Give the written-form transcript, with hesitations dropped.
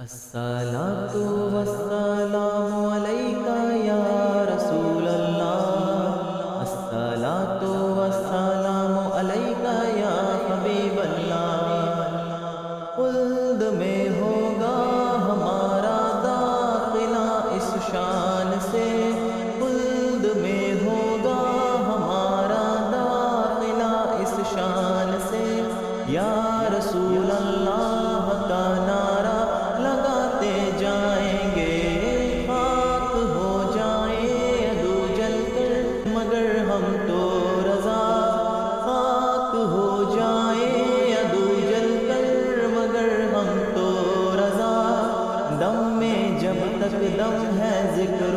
الصلاۃ والسلام علیک یا رسول اللہ، الصلاۃ والسلام علیک یا حبیب اللہ۔ خلد میں ہوگا ہمارا داخلہ اس شان سے، خلد میں ہوگا ہمارا داخلہ اس شان سے، یا رسول اللہ کا نعرہ لگاتے جائیں گے، خاک ہو جائیں عدو جل کر مگر ہم تو رضا، خاک ہو جائیں عدو جل کر مگر ہم تو رضا۔ دم میں جب تک دم ہے ذکر